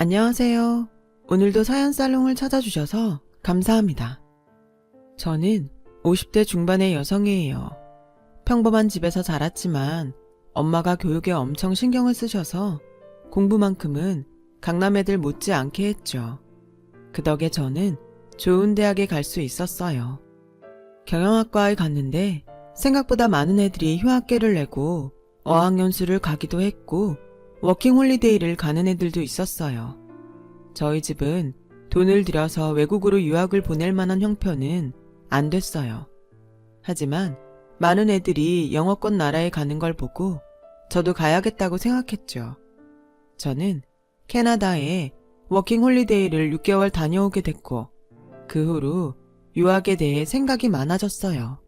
안녕하세요. 오늘도 사연 살롱을 찾아주셔서 감사합니다. 저는 50대 중반의 여성이에요. 평범한 집에서 자랐지만 엄마가 교육에 엄청 신경을 쓰셔서 공부만큼은 강남 애들 못지않게 했죠. 그 덕에 저는 좋은 대학에 갈 수 있었어요. 경영학과에 갔는데 생각보다 많은 애들이 휴학계를 내고 어학연수를 가기도 했고 워킹홀리데이를 가는 애들도 있었어요. 저희 집은 돈을 들여서 외국으로 유학을 보낼 만한 형편은 안 됐어요. 하지만 많은 애들이 영어권 나라에 가는 걸 보고 저도 가야겠다고 생각했죠. 저는 캐나다에 워킹홀리데이를 6개월 다녀오게 됐고 그 후로 유학에 대해 생각이 많아졌어요.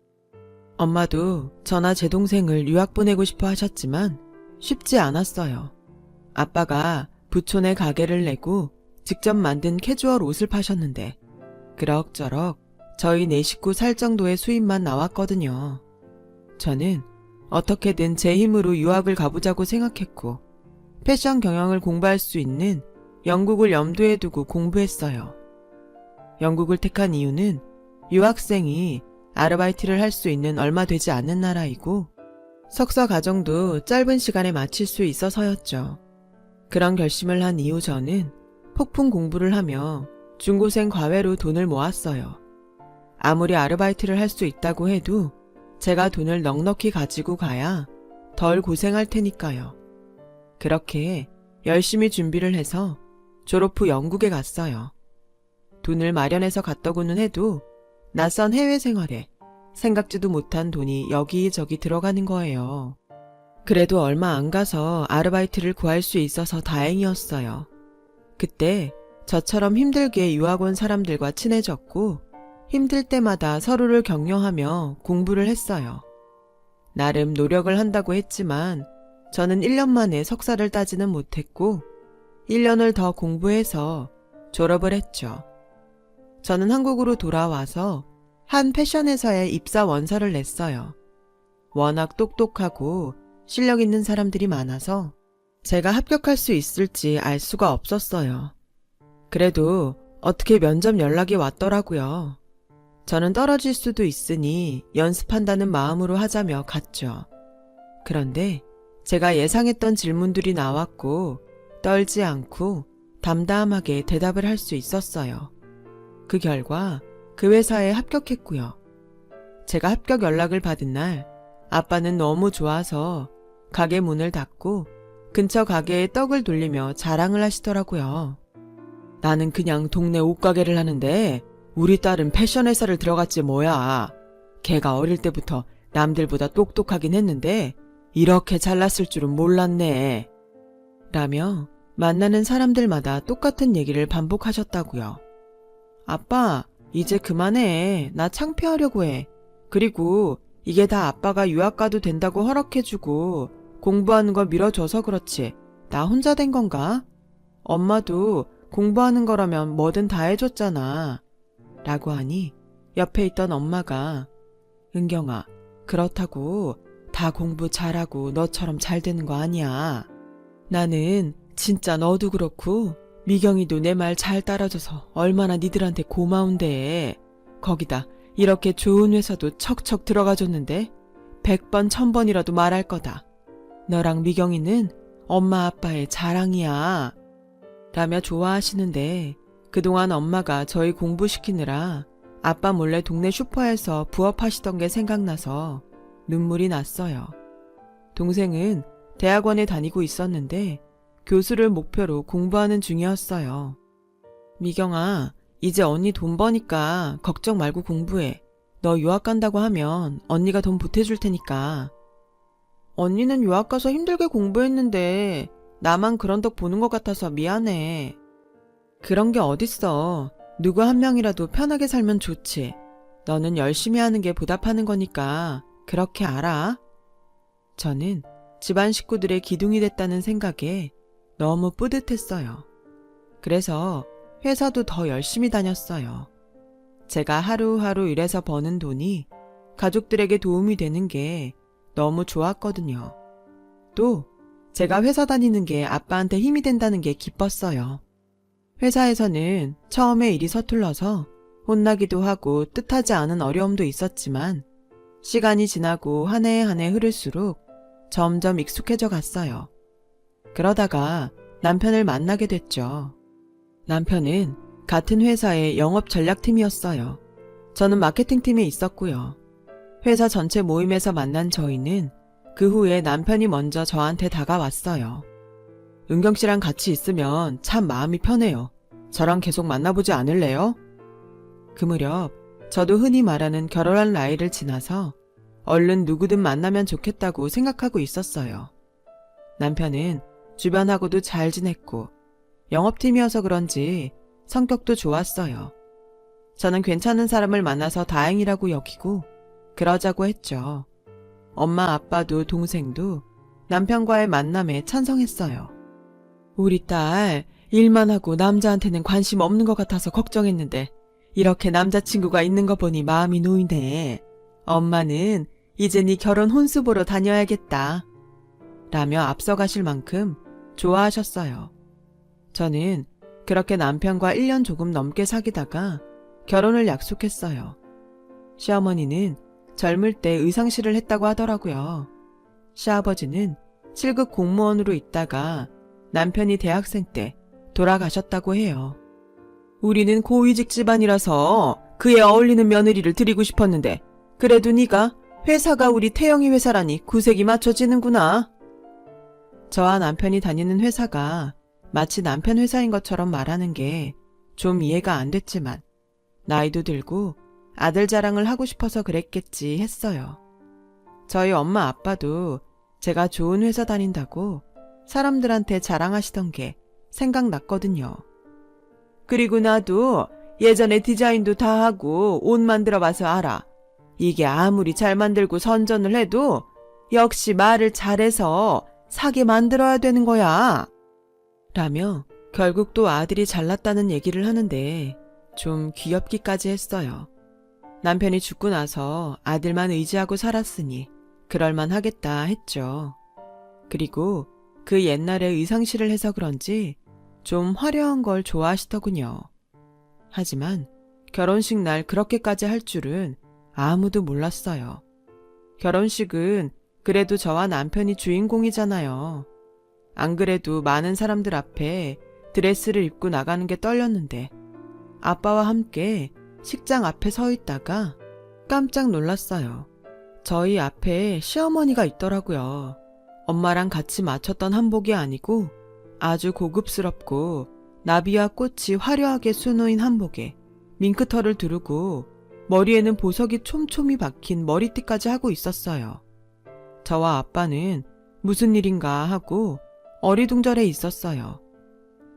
엄마도 저나 제 동생을 유학 보내고 싶어 하셨지만 쉽지 않았어요. 아빠가 부촌에 가게를 내고 직접 만든 캐주얼 옷을 파셨는데 그럭저럭 저희 4식구 살 정도의 수입만 나왔거든요. 저는 어떻게든 제 힘으로 유학을 가보자고 생각했고 패션 경영을 공부할 수 있는 영국을 염두에 두고 공부했어요. 영국을 택한 이유는 유학생이 아르바이트를 할 수 있는 얼마 되지 않는 나라이고 석사 과정도 짧은 시간에 마칠 수 있어서였죠. 그런 결심을 한 이후 저는 폭풍 공부를 하며 중고생 과외로 돈을 모았어요. 아무리 아르바이트를 할 수 있다고 해도 제가 돈을 넉넉히 가지고 가야 덜 고생할 테니까요. 그렇게 열심히 준비를 해서 졸업 후 영국에 갔어요. 돈을 마련해서 갔더구는 해도 낯선 해외 생활에 생각지도 못한 돈이 여기저기 들어가는 거예요. 그래도 얼마 안 가서 아르바이트를 구할 수 있어서 다행이었어요. 그때 저처럼 힘들게 유학 온 사람들과 친해졌고 힘들 때마다 서로를 격려하며 공부를 했어요. 나름 노력을 한다고 했지만 저는 1년 만에 석사를 따지는 못했고 1년을 더 공부해서 졸업을 했죠. 저는 한국으로 돌아와서 한 패션 회사에 입사 원서를 냈어요. 워낙 똑똑하고 실력 있는 사람들이 많아서 제가 합격할 수 있을지 알 수가 없었어요. 그래도 어떻게 면접 연락이 왔더라고요. 저는 떨어질 수도 있으니 연습한다는 마음으로 하자며 갔죠. 그런데 제가 예상했던 질문들이 나왔고 떨지 않고 담담하게 대답을 할 수 있었어요. 그 결과 그 회사에 합격했고요. 제가 합격 연락을 받은 날 아빠는 너무 좋아서 가게 문을 닫고 근처 가게에 떡을 돌리며 자랑을 하시더라고요. 나는 그냥 동네 옷가게를 하는데 우리 딸은 패션 회사를 들어갔지 뭐야. 걔가 어릴 때부터 남들보다 똑똑하긴 했는데 이렇게 잘났을 줄은 몰랐네. 라며 만나는 사람들마다 똑같은 얘기를 반복하셨다고요. 아빠, 이제 그만해. 나 창피하려고 해. 그리고 이게 다 아빠가 유학 가도 된다고 허락해주고 공부하는 거 밀어줘서 그렇지. 나 혼자 된 건가? 엄마도 공부하는 거라면 뭐든 다 해줬잖아. 라고 하니 옆에 있던 엄마가 은경아, 그렇다고 다 공부 잘하고 너처럼 잘 되는 거 아니야. 나는 진짜 너도 그렇고 미경이도 내 말 잘 따라줘서 얼마나 니들한테 고마운데. 거기다 이렇게 좋은 회사도 척척 들어가줬는데 100번 1000번이라도 말할 거다. 너랑 미경이는 엄마 아빠의 자랑이야. 라며 좋아하시는데 그동안 엄마가 저희 공부시키느라 아빠 몰래 동네 슈퍼에서 부업하시던 게 생각나서 눈물이 났어요. 동생은 대학원에 다니고 있었는데 교수를 목표로 공부하는 중이었어요. 미경아, 이제 언니 돈 버니까 걱정 말고 공부해. 너 유학 간다고 하면 언니가 돈 보태줄 테니까. 언니는 유학 가서 힘들게 공부했는데 나만 그런 덕 보는 것 같아서 미안해. 그런 게 어딨어. 누구 한 명이라도 편하게 살면 좋지. 너는 열심히 하는 게 보답하는 거니까 그렇게 알아. 저는 집안 식구들의 기둥이 됐다는 생각에 너무 뿌듯했어요. 그래서 회사도 더 열심히 다녔어요. 제가 하루하루 일해서 버는 돈이 가족들에게 도움이 되는 게 너무 좋았거든요. 또 제가 회사 다니는 게 아빠한테 힘이 된다는 게 기뻤어요. 회사에서는 처음에 일이 서툴러서 혼나기도 하고 뜻하지 않은 어려움도 있었지만 시간이 지나고 한 해 한 해 흐를수록 점점 익숙해져 갔어요. 그러다가 남편을 만나게 됐죠. 남편은 같은 회사의 영업 전략팀이었어요. 저는 마케팅팀에 있었고요. 회사 전체 모임에서 만난 저희는 그 후에 남편이 먼저 저한테 다가왔어요. 은경 씨랑 같이 있으면 참 마음이 편해요. 저랑 계속 만나보지 않을래요? 그 무렵 저도 흔히 말하는 결혼할 나이를 지나서 얼른 누구든 만나면 좋겠다고 생각하고 있었어요. 남편은 주변하고도 잘 지냈고 영업팀이어서 그런지 성격도 좋았어요. 저는 괜찮은 사람을 만나서 다행이라고 여기고 그러자고 했죠. 엄마, 아빠도 동생도 남편과의 만남에 찬성했어요. 우리 딸 일만 하고 남자한테는 관심 없는 것 같아서 걱정했는데 이렇게 남자친구가 있는 거 보니 마음이 놓이네. 엄마는 이제 네 결혼 혼수 보러 다녀야겠다. 라며 앞서가실 만큼 좋아하셨어요. 저는 그렇게 남편과 1년 조금 넘게 사귀다가 결혼을 약속했어요. 시어머니는 젊을 때 의상실을 했다고 하더라고요. 시아버지는 7급 공무원으로 있다가 남편이 대학생 때 돌아가셨다고 해요. 우리는 고위직 집안이라서 그에 어울리는 며느리를 드리고 싶었는데 그래도 네가 회사가 우리 태영이 회사라니 구색이 맞춰지는구나. 저와 남편이 다니는 회사가 마치 남편 회사인 것처럼 말하는 게 좀 이해가 안 됐지만 나이도 들고 아들 자랑을 하고 싶어서 그랬겠지 했어요. 저희 엄마 아빠도 제가 좋은 회사 다닌다고 사람들한테 자랑하시던 게 생각났거든요. 그리고 나도 예전에 디자인도 다 하고 옷 만들어 봐서 알아. 이게 아무리 잘 만들고 선전을 해도 역시 말을 잘해서 사게 만들어야 되는 거야. 라며 결국 또 아들이 잘났다는 얘기를 하는데 좀 귀엽기까지 했어요. 남편이 죽고 나서 아들만 의지하고 살았으니 그럴만 하겠다 했죠. 그리고 그 옛날에 의상실을 해서 그런지 좀 화려한 걸 좋아하시더군요. 하지만 결혼식 날 그렇게까지 할 줄은 아무도 몰랐어요. 결혼식은 그래도 저와 남편이 주인공이잖아요. 안 그래도 많은 사람들 앞에 드레스를 입고 나가는 게 떨렸는데 아빠와 함께 식장 앞에 서 있다가 깜짝 놀랐어요. 저희 앞에 시어머니가 있더라고요. 엄마랑 같이 맞췄던 한복이 아니고 아주 고급스럽고 나비와 꽃이 화려하게 수놓인 한복에 밍크털을 두르고 머리에는 보석이 촘촘히 박힌 머리띠까지 하고 있었어요. 저와 아빠는 무슨 일인가 하고 어리둥절해 있었어요.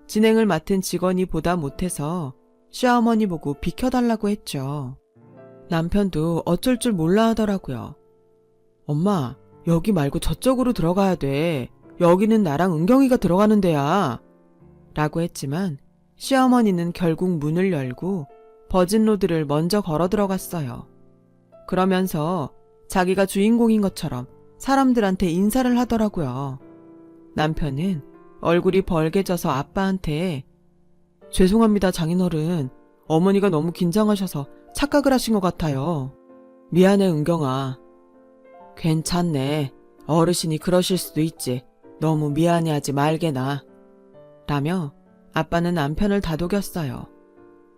진행을 맡은 직원이 보다 못해서 시어머니 보고 비켜달라고 했죠. 남편도 어쩔 줄 몰라 하더라고요. 엄마, 여기 말고 저쪽으로 들어가야 돼. 여기는 나랑 은경이가 들어가는 데야. 라고 했지만 시어머니는 결국 문을 열고 버진로드를 먼저 걸어 들어갔어요. 그러면서 자기가 주인공인 것처럼 사람들한테 인사를 하더라고요. 남편은 얼굴이 벌개져서 아빠한테 죄송합니다 장인어른. 어머니가 너무 긴장하셔서 착각을 하신 것 같아요. 미안해 은경아. 괜찮네. 어르신이 그러실 수도 있지. 너무 미안해하지 말게나. 라며 아빠는 남편을 다독였어요.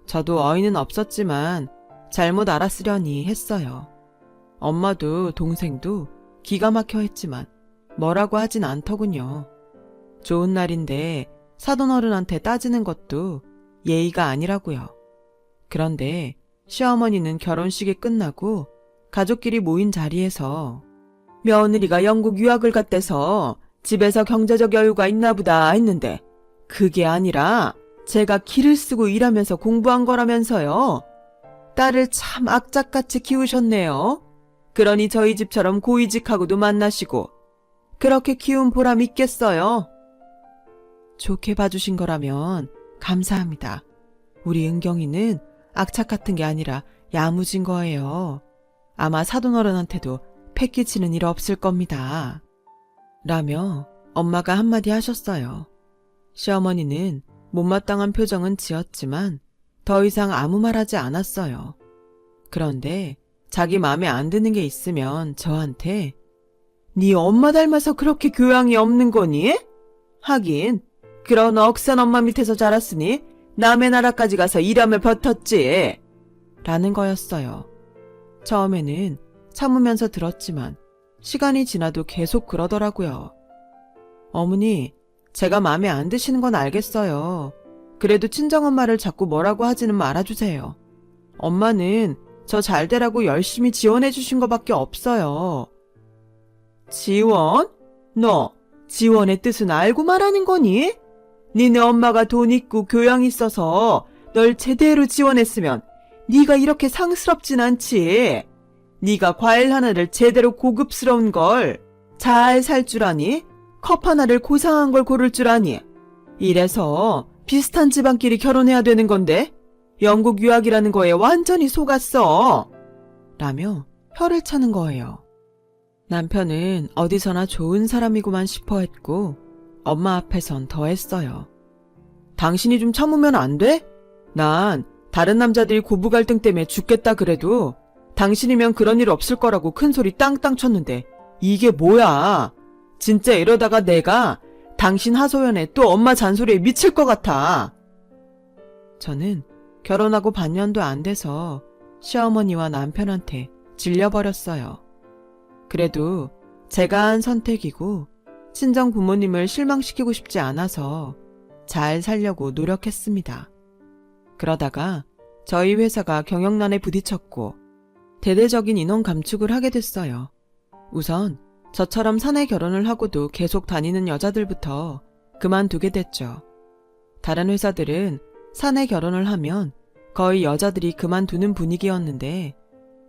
저도 어이는 없었지만 잘못 알았으려니 했어요. 엄마도 동생도 기가 막혀 했지만 뭐라고 하진 않더군요. 좋은 날인데 사돈어른한테 따지는 것도 예의가 아니라고요. 그런데 시어머니는 결혼식이 끝나고 가족끼리 모인 자리에서 며느리가 영국 유학을 갔대서 집에서 경제적 여유가 있나 보다 했는데 그게 아니라 제가 기를 쓰고 일하면서 공부한 거라면서요. 딸을 참 악착같이 키우셨네요. 그러니 저희 집처럼 고위직하고도 만나시고 그렇게 키운 보람 있겠어요. 좋게 봐주신 거라면 감사합니다. 우리 은경이는 악착 같은 게 아니라 야무진 거예요. 아마 사돈어른한테도 패 끼치는 일 없을 겁니다. 라며 엄마가 한마디 하셨어요. 시어머니는 못마땅한 표정은 지었지만 더 이상 아무 말 하지 않았어요. 그런데 자기 마음에 안 드는 게 있으면 저한테 네 엄마 닮아서 그렇게 교양이 없는 거니? 하긴 그런 억센 엄마 밑에서 자랐으니 남의 나라까지 가서 일하며 버텼지. 라는 거였어요. 처음에는 참으면서 들었지만 시간이 지나도 계속 그러더라고요. 어머니, 제가 마음에 안 드시는 건 알겠어요. 그래도 친정엄마를 자꾸 뭐라고 하지는 말아주세요. 엄마는 저 잘 되라고 열심히 지원해 주신 거밖에 없어요. 지원? 너 지원의 뜻은 알고 말하는 거니? 니네 엄마가 돈 있고 교양 있어서 널 제대로 지원했으면 네가 이렇게 상스럽진 않지. 네가 과일 하나를 제대로 고급스러운 걸 잘 살 줄 아니? 컵 하나를 고상한 걸 고를 줄 아니? 이래서 비슷한 집안끼리 결혼해야 되는 건데 영국 유학이라는 거에 완전히 속았어. 라며 혀를 차는 거예요. 남편은 어디서나 좋은 사람이구만 싶어 했고 엄마 앞에선 더 했어요. 당신이 좀 참으면 안 돼? 난 다른 남자들이 고부 갈등 때문에 죽겠다 그래도 당신이면 그런 일 없을 거라고 큰 소리 땅땅 쳤는데 이게 뭐야? 진짜 이러다가 내가 당신 하소연에 또 엄마 잔소리에 미칠 것 같아. 저는 결혼하고 반년도 안 돼서 시어머니와 남편한테 질려버렸어요. 그래도 제가 한 선택이고 친정 부모님을 실망시키고 싶지 않아서 잘 살려고 노력했습니다. 그러다가 저희 회사가 경영난에 부딪혔고 대대적인 인원 감축을 하게 됐어요. 우선 저처럼 사내 결혼을 하고도 계속 다니는 여자들부터 그만두게 됐죠. 다른 회사들은 사내 결혼을 하면 거의 여자들이 그만두는 분위기였는데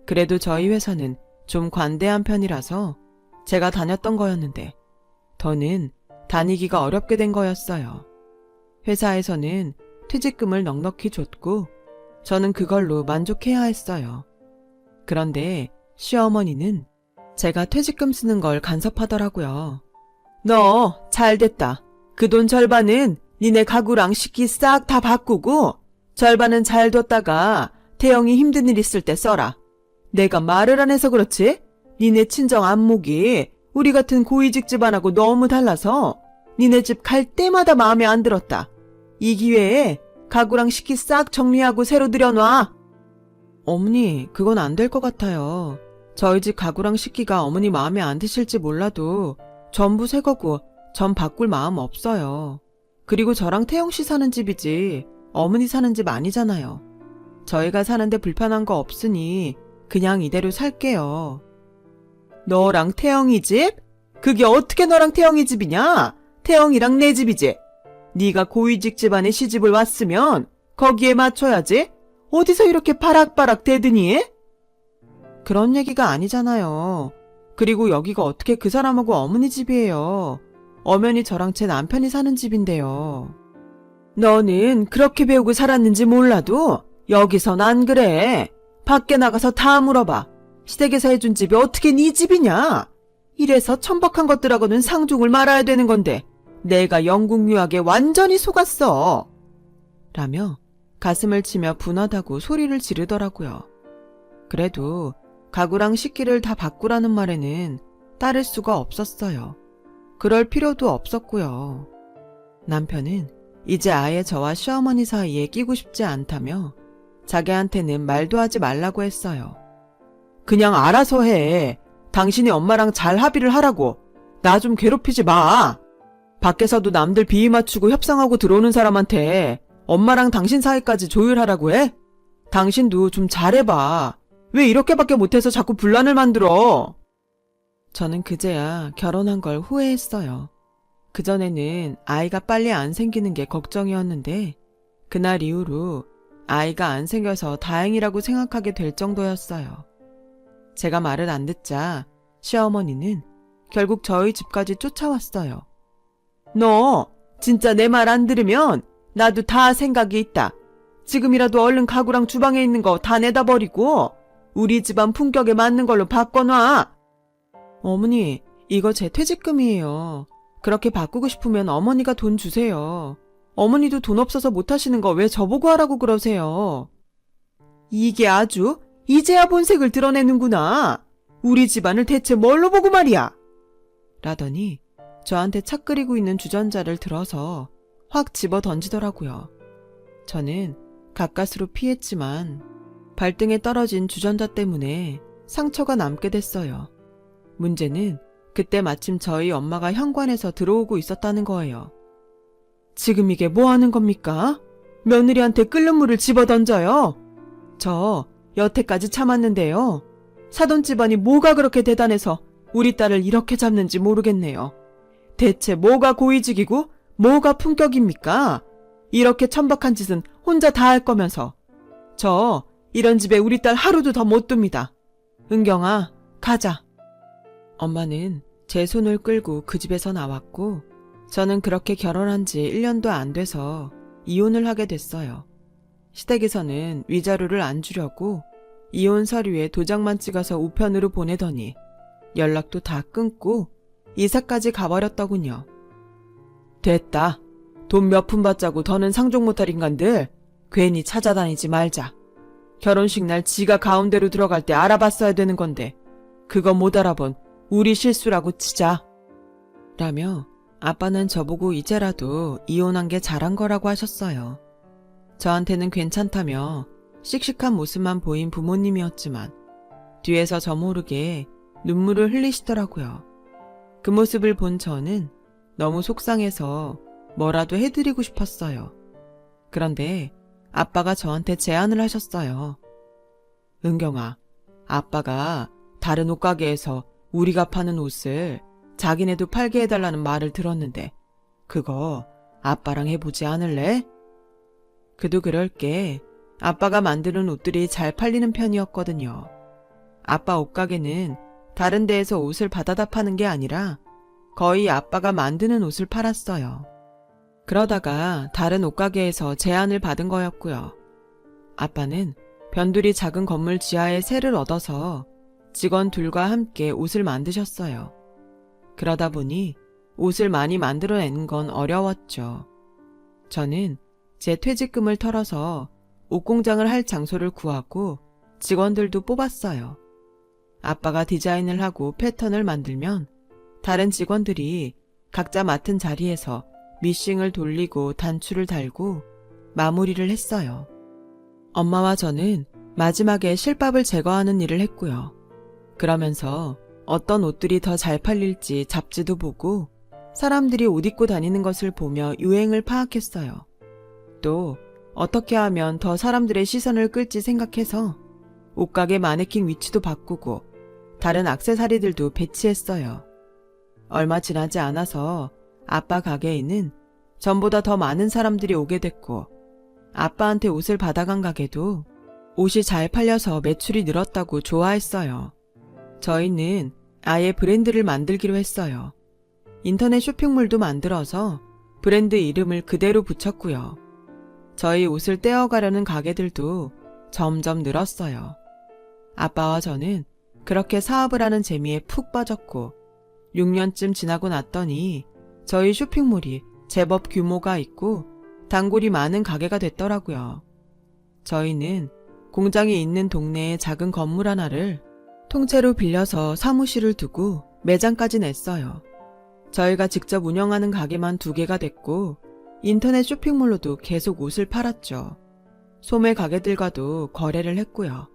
그래도 저희 회사는 좀 관대한 편이라서 제가 다녔던 거였는데 더는 다니기가 어렵게 된 거였어요. 회사에서는 퇴직금을 넉넉히 줬고 저는 그걸로 만족해야 했어요. 그런데 시어머니는 제가 퇴직금 쓰는 걸 간섭하더라고요. 너 잘됐다. 그 돈 절반은 니네 가구랑 식기 싹 다 바꾸고 절반은 잘 뒀다가 태영이 힘든 일 있을 때 써라. 내가 말을 안 해서 그렇지? 니네 친정 안목이 우리 같은 고위직 집안하고 너무 달라서 니네 집 갈 때마다 마음에 안 들었다. 이 기회에 가구랑 식기 싹 정리하고 새로 들여놔. 어머니, 그건 안 될 것 같아요. 저희 집 가구랑 식기가 어머니 마음에 안 드실지 몰라도 전부 새 거고 전 바꿀 마음 없어요. 그리고 저랑 태영 씨 사는 집이지 어머니 사는 집 아니잖아요. 저희가 사는데 불편한 거 없으니 그냥 이대로 살게요. 너랑 태영이 집? 그게 어떻게 너랑 태영이 집이냐? 태영이랑 내 집이지. 네가 고위직 집안에 시집을 왔으면 거기에 맞춰야지. 어디서 이렇게 바락바락 대드니? 그런 얘기가 아니잖아요. 그리고 여기가 어떻게 그 사람하고 어머니 집이에요. 엄연히 저랑 제 남편이 사는 집인데요. 너는 그렇게 배우고 살았는지 몰라도 여기선 안 그래. 밖에 나가서 다 물어봐. 시댁에서 해준 집이 어떻게 네 집이냐? 이래서 천박한 것들하고는 상종을 말아야 되는 건데 내가 영국 유학에 완전히 속았어. 라며 가슴을 치며 분하다고 소리를 지르더라고요. 그래도 가구랑 식기를 다 바꾸라는 말에는 따를 수가 없었어요. 그럴 필요도 없었고요. 남편은 이제 아예 저와 시어머니 사이에 끼고 싶지 않다며 자기한테는 말도 하지 말라고 했어요. 그냥 알아서 해. 당신이 엄마랑 잘 합의를 하라고. 나 좀 괴롭히지 마. 밖에서도 남들 비위 맞추고 협상하고 들어오는 사람한테 엄마랑 당신 사이까지 조율하라고 해? 당신도 좀 잘해봐. 왜 이렇게밖에 못해서 자꾸 분란을 만들어? 저는 그제야 결혼한 걸 후회했어요. 그전에는 아이가 빨리 안 생기는 게 걱정이었는데 그날 이후로 아이가 안 생겨서 다행이라고 생각하게 될 정도였어요. 제가 말을 안 듣자 시어머니는 결국 저희 집까지 쫓아왔어요. 너 진짜 내 말 안 들으면 나도 다 생각이 있다. 지금이라도 얼른 가구랑 주방에 있는 거 다 내다 버리고 우리 집안 품격에 맞는 걸로 바꿔놔. 어머니, 이거 제 퇴직금이에요. 그렇게 바꾸고 싶으면 어머니가 돈 주세요. 어머니도 돈 없어서 못하시는 거 왜 저보고 하라고 그러세요? 이게 아주 이제야 본색을 드러내는구나. 우리 집안을 대체 뭘로 보고 말이야? 라더니 저한테 차 끓이고 있는 주전자를 들어서 확 집어 던지더라고요. 저는 가까스로 피했지만 발등에 떨어진 주전자 때문에 상처가 남게 됐어요. 문제는 그때 마침 저희 엄마가 현관에서 들어오고 있었다는 거예요. 지금 이게 뭐 하는 겁니까? 며느리한테 끓는 물을 집어 던져요. 저 여태까지 참았는데요. 사돈 집안이 뭐가 그렇게 대단해서 우리 딸을 이렇게 잡는지 모르겠네요. 대체 뭐가 고위직이고 뭐가 품격입니까? 이렇게 천박한 짓은 혼자 다 할 거면서. 저 이런 집에 우리 딸 하루도 더 못 둡니다. 은경아, 가자. 엄마는 제 손을 끌고 그 집에서 나왔고 저는 그렇게 결혼한 지 1년도 안 돼서 이혼을 하게 됐어요. 시댁에서는 위자료를 안 주려고 이혼 서류에 도장만 찍어서 우편으로 보내더니 연락도 다 끊고 이사까지 가버렸더군요. 됐다. 돈 몇 푼 받자고 더는 상종 못할 인간들 괜히 찾아다니지 말자. 결혼식 날 지가 가운데로 들어갈 때 알아봤어야 되는 건데 그거 못 알아본 우리 실수라고 치자. 라며 아빠는 저보고 이제라도 이혼한 게 잘한 거라고 하셨어요. 저한테는 괜찮다며 씩씩한 모습만 보인 부모님이었지만 뒤에서 저 모르게 눈물을 흘리시더라고요. 그 모습을 본 저는 너무 속상해서 뭐라도 해드리고 싶었어요. 그런데 아빠가 저한테 제안을 하셨어요. 은경아, 아빠가 다른 옷가게에서 우리가 파는 옷을 자기네도 팔게 해달라는 말을 들었는데 그거 아빠랑 해보지 않을래? 그도 그럴 게 아빠가 만드는 옷들이 잘 팔리는 편이었거든요. 아빠 옷가게는 다른 데에서 옷을 받아다 파는 게 아니라 거의 아빠가 만드는 옷을 팔았어요. 그러다가 다른 옷가게에서 제안을 받은 거였고요. 아빠는 변두리 작은 건물 지하에 세를 얻어서 직원 둘과 함께 옷을 만드셨어요. 그러다 보니 옷을 많이 만들어내는 건 어려웠죠. 저는 제 퇴직금을 털어서 옷공장을 할 장소를 구하고 직원들도 뽑았어요. 아빠가 디자인을 하고 패턴을 만들면 다른 직원들이 각자 맡은 자리에서 미싱을 돌리고 단추를 달고 마무리를 했어요. 엄마와 저는 마지막에 실밥을 제거하는 일을 했고요. 그러면서 어떤 옷들이 더 잘 팔릴지 잡지도 보고 사람들이 옷 입고 다니는 것을 보며 유행을 파악했어요. 또 어떻게 하면 더 사람들의 시선을 끌지 생각해서 옷가게 마네킹 위치도 바꾸고 다른 액세서리들도 배치했어요. 얼마 지나지 않아서 아빠 가게에는 전보다 더 많은 사람들이 오게 됐고 아빠한테 옷을 받아간 가게도 옷이 잘 팔려서 매출이 늘었다고 좋아했어요. 저희는 아예 브랜드를 만들기로 했어요. 인터넷 쇼핑몰도 만들어서 브랜드 이름을 그대로 붙였고요. 저희 옷을 떼어가려는 가게들도 점점 늘었어요. 아빠와 저는 그렇게 사업을 하는 재미에 푹 빠졌고 6년쯤 지나고 났더니 저희 쇼핑몰이 제법 규모가 있고 단골이 많은 가게가 됐더라고요. 저희는 공장이 있는 동네의 작은 건물 하나를 통째로 빌려서 사무실을 두고 매장까지 냈어요. 저희가 직접 운영하는 가게만 2개가 됐고 인터넷 쇼핑몰로도 계속 옷을 팔았죠. 소매 가게들과도 거래를 했고요.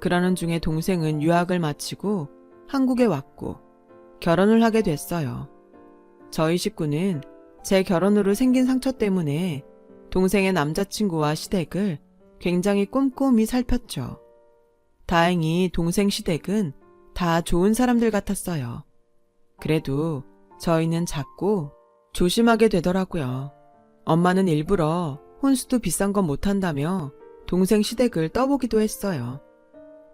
그러는 중에 동생은 유학을 마치고 한국에 왔고 결혼을 하게 됐어요. 저희 식구는 제 결혼으로 생긴 상처 때문에 동생의 남자친구와 시댁을 굉장히 꼼꼼히 살폈죠. 다행히 동생 시댁은 다 좋은 사람들 같았어요. 그래도 저희는 자꾸 조심하게 되더라고요. 엄마는 일부러 혼수도 비싼 건 못한다며 동생 시댁을 떠보기도 했어요.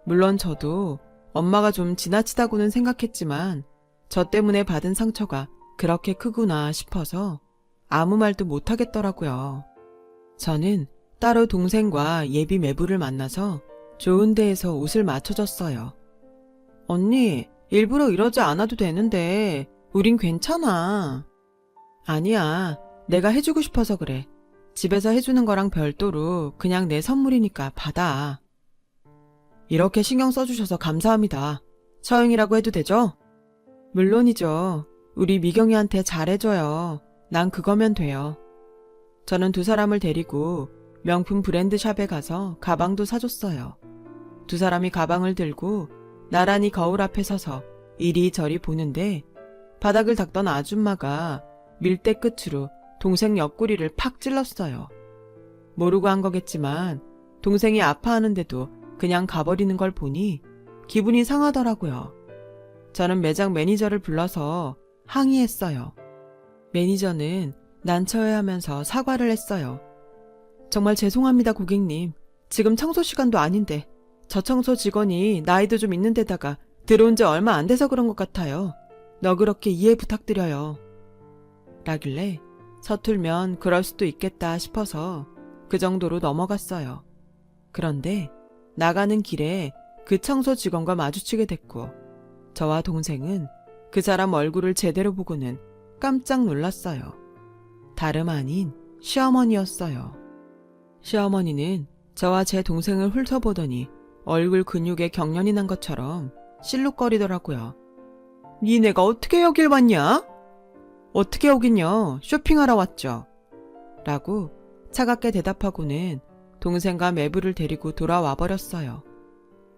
물론 저도 엄마가 좀 지나치다고는 생각했지만 저 때문에 받은 상처가 그렇게 크구나 싶어서 아무 말도 못하겠더라고요. 저는 따로 동생과 예비 매부를 만나서 좋은 데에서 옷을 맞춰줬어요. 언니, 일부러 이러지 않아도 되는데 우린 괜찮아. 아니야, 내가 해주고 싶어서 그래. 집에서 해주는 거랑 별도로 그냥 내 선물이니까 받아. 이렇게 신경 써주셔서 감사합니다. 처형이라고 해도 되죠? 물론이죠. 우리 미경이한테 잘해줘요. 난 그거면 돼요. 저는 두 사람을 데리고 명품 브랜드 샵에 가서 가방도 사줬어요. 두 사람이 가방을 들고 나란히 거울 앞에 서서 이리저리 보는데 바닥을 닦던 아줌마가 밀대 끝으로 동생 옆구리를 팍 찔렀어요. 모르고 한 거겠지만 동생이 아파하는데도 그냥 가버리는 걸 보니 기분이 상하더라고요. 저는 매장 매니저를 불러서 항의했어요. 매니저는 난처해하면서 사과를 했어요. 정말 죄송합니다, 고객님. 지금 청소 시간도 아닌데 저 청소 직원이 나이도 좀 있는 데다가 들어온 지 얼마 안 돼서 그런 것 같아요. 너그럽게 이해 부탁드려요. 라길래 서툴면 그럴 수도 있겠다 싶어서 그 정도로 넘어갔어요. 그런데 나가는 길에 그 청소 직원과 마주치게 됐고 저와 동생은 그 사람 얼굴을 제대로 보고는 깜짝 놀랐어요. 다름 아닌 시어머니였어요. 시어머니는 저와 제 동생을 훑어보더니 얼굴 근육에 경련이 난 것처럼 실룩거리더라고요. 니네가 어떻게 여길 왔냐? 어떻게 오긴요? 쇼핑하러 왔죠. 라고 차갑게 대답하고는 동생과 매부를 데리고 돌아와 버렸어요.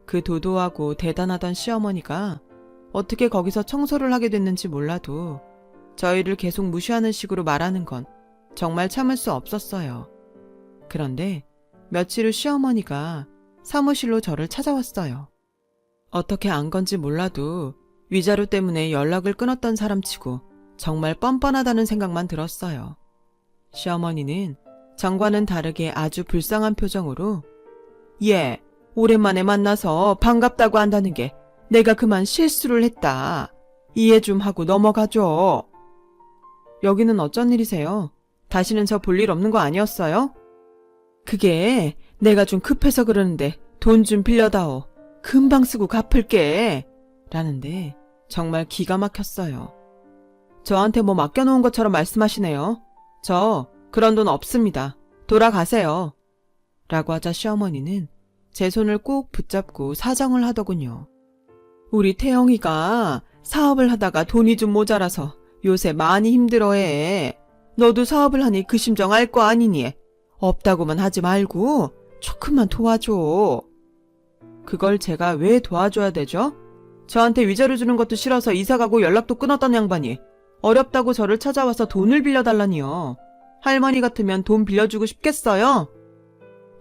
그 도도하고 대단하던 시어머니가 어떻게 거기서 청소를 하게 됐는지 몰라도 저희를 계속 무시하는 식으로 말하는 건 정말 참을 수 없었어요. 그런데 며칠 후 시어머니가 사무실로 저를 찾아왔어요. 어떻게 안 건지 몰라도 위자료 때문에 연락을 끊었던 사람치고 정말 뻔뻔하다는 생각만 들었어요. 시어머니는 전과는 다르게 아주 불쌍한 표정으로 예, 오랜만에 만나서 반갑다고 한다는 게 내가 그만 실수를 했다. 이해 좀 하고 넘어가죠. 여기는 어쩐 일이세요? 다시는 저 볼 일 없는 거 아니었어요? 그게 내가 좀 급해서 그러는데 돈 좀 빌려다오. 금방 쓰고 갚을게. 라는데 정말 기가 막혔어요. 저한테 뭐 맡겨놓은 것처럼 말씀하시네요. 저 그런 돈 없습니다. 돌아가세요. 라고 하자 시어머니는 제 손을 꼭 붙잡고 사정을 하더군요. 우리 태영이가 사업을 하다가 돈이 좀 모자라서 요새 많이 힘들어해. 너도 사업을 하니 그 심정 알 거 아니니? 없다고만 하지 말고 조금만 도와줘. 그걸 제가 왜 도와줘야 되죠? 저한테 위자료 주는 것도 싫어서 이사가고 연락도 끊었던 양반이 어렵다고 저를 찾아와서 돈을 빌려달라니요. 할머니 같으면 돈 빌려주고 싶겠어요?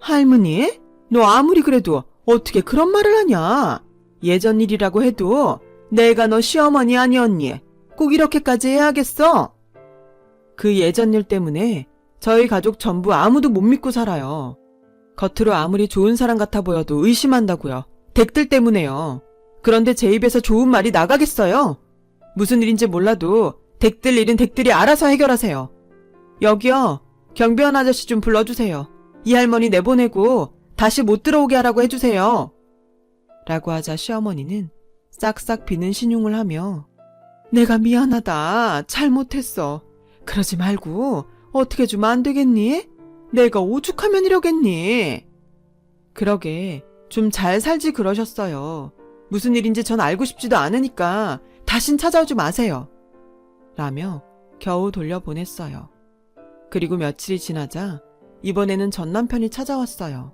할머니? 너 아무리 그래도 어떻게 그런 말을 하냐? 예전 일이라고 해도 내가 너 시어머니 아니었니? 꼭 이렇게까지 해야겠어? 그 예전 일 때문에 저희 가족 전부 아무도 못 믿고 살아요. 겉으로 아무리 좋은 사람 같아 보여도 의심한다고요. 댁들 때문에요. 그런데 제 입에서 좋은 말이 나가겠어요? 무슨 일인지 몰라도 댁들 일은 댁들이 알아서 해결하세요. 여기요. 경비원 아저씨 좀 불러주세요. 이 할머니 내보내고 다시 못 들어오게 하라고 해주세요. 라고 하자 시어머니는 싹싹 비는 신용을 하며 내가 미안하다. 잘못했어. 그러지 말고 어떻게 주면 안 되겠니? 내가 오죽하면 이러겠니? 그러게 좀 잘 살지 그러셨어요. 무슨 일인지 전 알고 싶지도 않으니까 다신 찾아오지 마세요. 라며 겨우 돌려보냈어요. 그리고 며칠이 지나자 이번에는 전 남편이 찾아왔어요.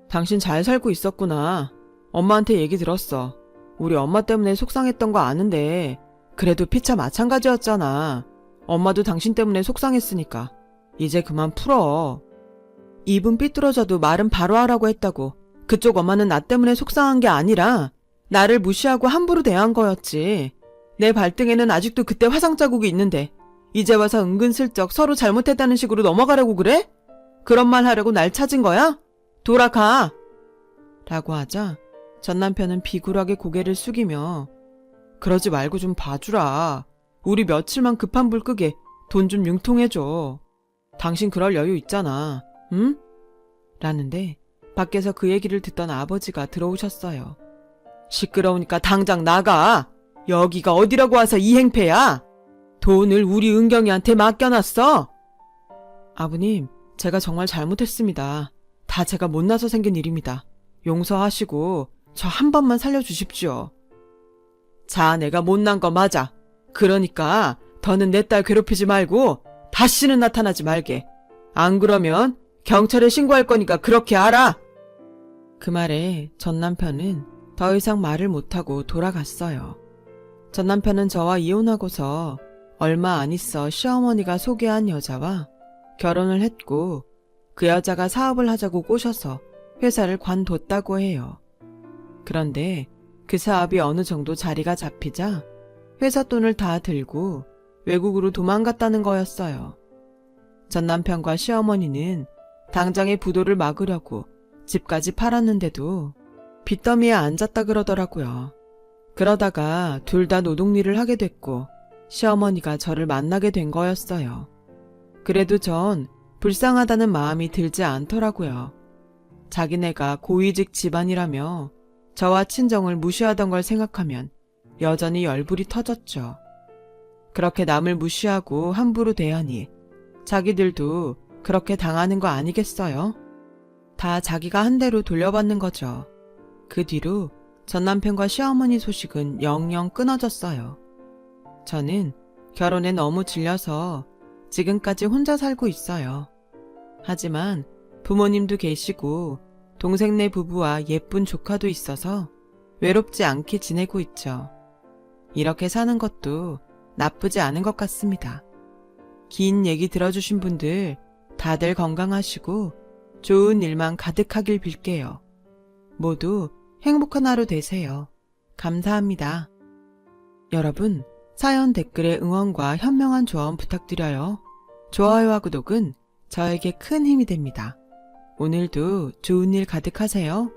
당신 잘 살고 있었구나. 엄마한테 얘기 들었어. 우리 엄마 때문에 속상했던 거 아는데 그래도 피차 마찬가지였잖아. 엄마도 당신 때문에 속상했으니까 이제 그만 풀어. 입은 삐뚤어져도 말은 바로 하라고 했다고. 그쪽 엄마는 나 때문에 속상한 게 아니라 나를 무시하고 함부로 대한 거였지. 내 발등에는 아직도 그때 화상 자국이 있는데 이제 와서 은근슬쩍 서로 잘못했다는 식으로 넘어가려고 그래? 그런 말 하려고 날 찾은 거야? 돌아가! 라고 하자 전 남편은 비굴하게 고개를 숙이며 그러지 말고 좀 봐주라. 우리 며칠만 급한 불 끄게 돈 좀 융통해줘. 당신 그럴 여유 있잖아. 응? 라는데 밖에서 그 얘기를 듣던 아버지가 들어오셨어요. 시끄러우니까 당장 나가. 여기가 어디라고 와서 이 행패야? 돈을 우리 은경이한테 맡겨놨어? 아버님, 제가 정말 잘못했습니다. 다 제가 못나서 생긴 일입니다. 용서하시고 저 한 번만 살려주십시오. 자, 내가 못난 거 맞아. 그러니까 더는 내 딸 괴롭히지 말고 다시는 나타나지 말게. 안 그러면 경찰에 신고할 거니까 그렇게 알아. 그 말에 전 남편은 더 이상 말을 못하고 돌아갔어요. 전 남편은 저와 이혼하고서 얼마 안 있어 시어머니가 소개한 여자와 결혼을 했고 그 여자가 사업을 하자고 꼬셔서 회사를 관뒀다고 해요. 그런데 그 사업이 어느 정도 자리가 잡히자 회사 돈을 다 들고 외국으로 도망갔다는 거였어요. 전 남편과 시어머니는 당장의 부도를 막으려고 집까지 팔았는데도 빚더미에 앉았다 그러더라고요. 그러다가 둘 다 노동일을 하게 됐고 시어머니가 저를 만나게 된 거였어요. 그래도 전 불쌍하다는 마음이 들지 않더라고요. 자기네가 고위직 집안이라며 저와 친정을 무시하던 걸 생각하면 여전히 열불이 터졌죠. 그렇게 남을 무시하고 함부로 대하니 자기들도 그렇게 당하는 거 아니겠어요? 다 자기가 한 대로 돌려받는 거죠. 그 뒤로 전 남편과 시어머니 소식은 영영 끊어졌어요. 저는 결혼에 너무 질려서 지금까지 혼자 살고 있어요. 하지만 부모님도 계시고 동생네 부부와 예쁜 조카도 있어서 외롭지 않게 지내고 있죠. 이렇게 사는 것도 나쁘지 않은 것 같습니다. 긴 얘기 들어주신 분들 다들 건강하시고 좋은 일만 가득하길 빌게요. 모두 행복한 하루 되세요. 감사합니다. 여러분, 사연 댓글에 응원과 현명한 조언 부탁드려요. 좋아요와 구독은 저에게 큰 힘이 됩니다. 오늘도 좋은 일 가득하세요.